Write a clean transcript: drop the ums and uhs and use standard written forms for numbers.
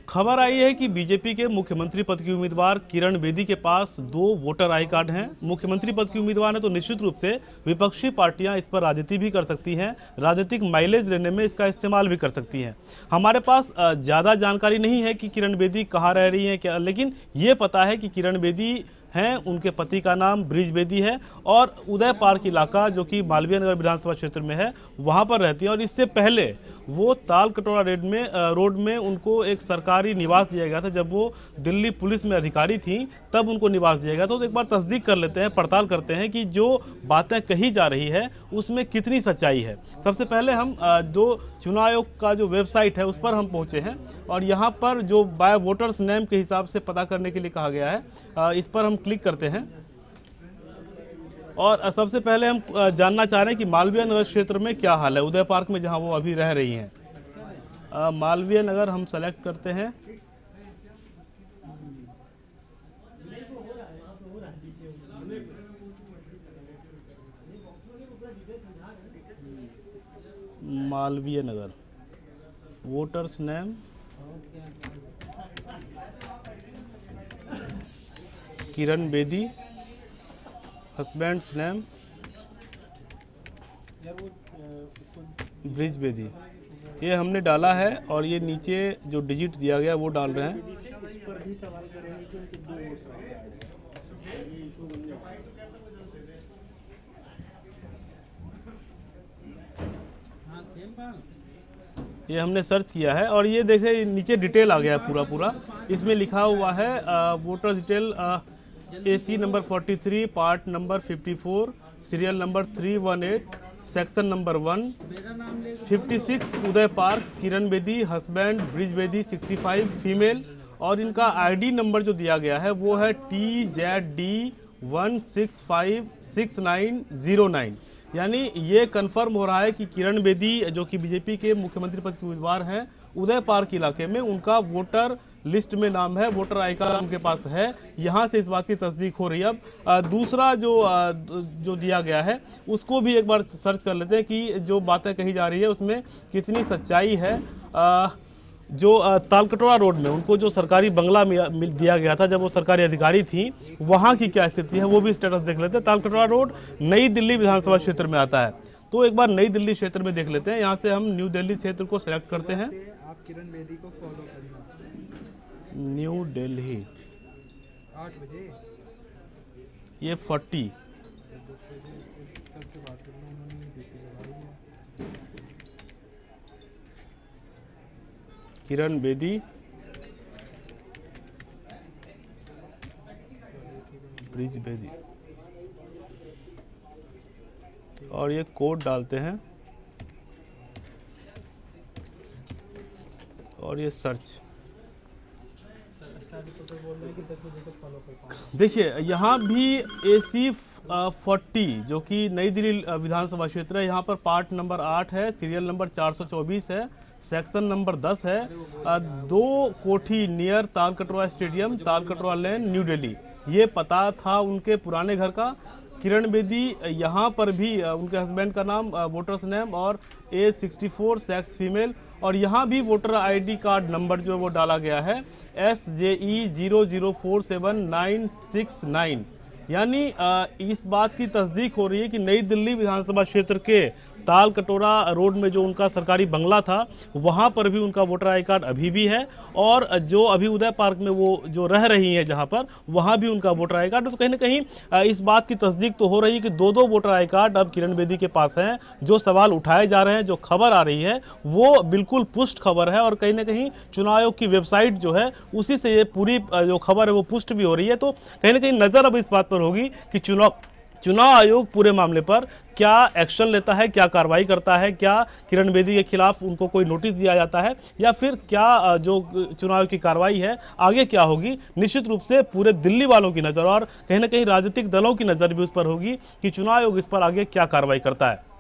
खबर आई है कि बीजेपी के मुख्यमंत्री पद की उम्मीदवार किरण बेदी के पास 2 वोटर आई कार्ड हैं। मुख्यमंत्री पद की उम्मीदवार है तो निश्चित रूप से विपक्षी पार्टियां इस पर राजनीति भी कर सकती हैं, राजनीतिक माइलेज लेने में इसका इस्तेमाल भी कर सकती हैं। हमारे पास ज्यादा जानकारी नहीं है कि किरण बेदी कहाँ रह रही हैं क्या, लेकिन ये पता है कि किरण बेदी हैं, उनके पति का नाम ब्रिज बेदी है और उदय पार्क इलाका जो कि मालवीय नगर विधानसभा क्षेत्र में है वहां पर रहती है। और इससे पहले वो ताल कटोरा रोड में उनको एक सरकारी निवास दिया गया था। जब वो दिल्ली पुलिस में अधिकारी थी तब उनको निवास दिया गया था। तो एक बार तस्दीक कर लेते हैं, पड़ताल करते हैं कि जो बातें कही जा रही है उसमें कितनी सच्चाई है। सबसे पहले हम जो चुनाव आयोग का जो वेबसाइट है उस पर हम पहुंचे हैं और यहाँ पर जो बाय वोटर्स नेम के हिसाब से पता करने के लिए कहा गया है, इस पर हम क्लिक करते हैं। और सबसे पहले हम जानना चाह रहे हैं कि मालवीय नगर क्षेत्र में क्या हाल है, उदय पार्क में जहां वो अभी रह रही हैं। मालवीय नगर हम सेलेक्ट करते हैं। Malviya Nagar, voters name, Kiran Bedi, husband's name Brij Bedi, ये हमने डाला है और ये नीचे जो डिजिट दिया गया वो डाल रहे हैं। ये हमने सर्च किया है और ये देखिए नीचे डिटेल आ गया है पूरा। इसमें लिखा हुआ है voter detail, AC number 43, part number 54, serial number 318, section number 1, 56 Uday Park, Kiran Bedi, husband Brij Bedi, 65, female. और इनका ID नंबर जो दिया गया है वो है TZD 1656909। यानी ये कंफर्म हो रहा है कि किरण बेदी जो कि बीजेपी के मुख्यमंत्री पद की उम्मीदवार हैं, उदय पार्क इलाके में उनका वोटर लिस्ट में नाम है, वोटर आई कार्ड उनके पास है। यहां से इस बात की तस्दीक हो रही है। अब दूसरा जो दिया गया है उसको भी एक बार सर्च कर लेते हैं कि जो बातें कही जा रही है उसमें कितनी सच्चाई है। जो तालकटोरा रोड में उनको जो सरकारी बंगला दिया गया था जब वो सरकारी अधिकारी थी, वहां की क्या स्थिति है वो भी स्टेटस देख लेते हैं। तालकटोरा रोड नई दिल्ली विधानसभा क्षेत्र में आता है, तो एक बार नई दिल्ली क्षेत्र में देख लेते हैं। यहाँ से हम न्यू दिल्ली क्षेत्र को सिलेक्ट करते हैं। आप किरण बेदी को फॉलो करिए। न्यू दिल्ली 8 बजे ये 40 सबसे बात करना, उन्होंने ड्यूटी लगाई है। किरण बेदी, ब्रिज बेदी, और ये कोड डालते हैं और ये सर्च। देखिए यहाँ भी AC 40 जो कि नई दिल्ली विधानसभा क्षेत्र है, यहाँ पर पार्ट नंबर 8 है, सीरियल नंबर 424 है, सेक्शन नंबर 10 है। 2 कोठी नियर तालकटोरा स्टेडियम, तालकटोरा लेन, न्यू दिल्ली, ये पता था उनके पुराने घर का। किरण बेदी यहाँ पर भी उनके हस्बैंड का नाम, वोटर्स नेम और एज 64, सेक्स फीमेल। और यहाँ भी वोटर ID कार्ड नंबर जो वो डाला गया है SJE 0047969। यानी इस बात की तस्दीक हो रही है कि नई दिल्ली विधानसभा क्षेत्र के ताल कटोरा रोड में जो उनका सरकारी बंगला था वहां पर भी उनका वोटर आई कार्ड अभी भी है, और जो अभी उदय पार्क में वो जो रह रही है जहां पर, वहां भी उनका वोटर आई कार्ड। तो कहीं ना कहीं इस बात की तस्दीक तो हो रही है कि 2 वोटर आई कार्ड अब किरण बेदी के पास हैं। जो सवाल उठाए जा रहे हैं, जो खबर आ रही है वो बिल्कुल पुष्ट खबर है और कहीं ना कहीं चुनाव आयोग की वेबसाइट जो है उसी से ये पूरी जो खबर है वो पुष्ट भी हो रही है। तो कहीं ना कहीं नजर अब इस बात पर होगी कि चुनाव आयोग पूरे मामले पर क्या एक्शन लेता है, क्या कार्रवाई करता है, क्या किरण बेदी के खिलाफ उनको कोई नोटिस दिया जाता है, या फिर क्या जो चुनाव की कार्रवाई है आगे क्या होगी। निश्चित रूप से पूरे दिल्ली वालों की नजर और कहीं ना कहीं राजनीतिक दलों की नजर भी उस पर होगी कि चुनाव आयोग इस पर आगे क्या कार्रवाई करता है।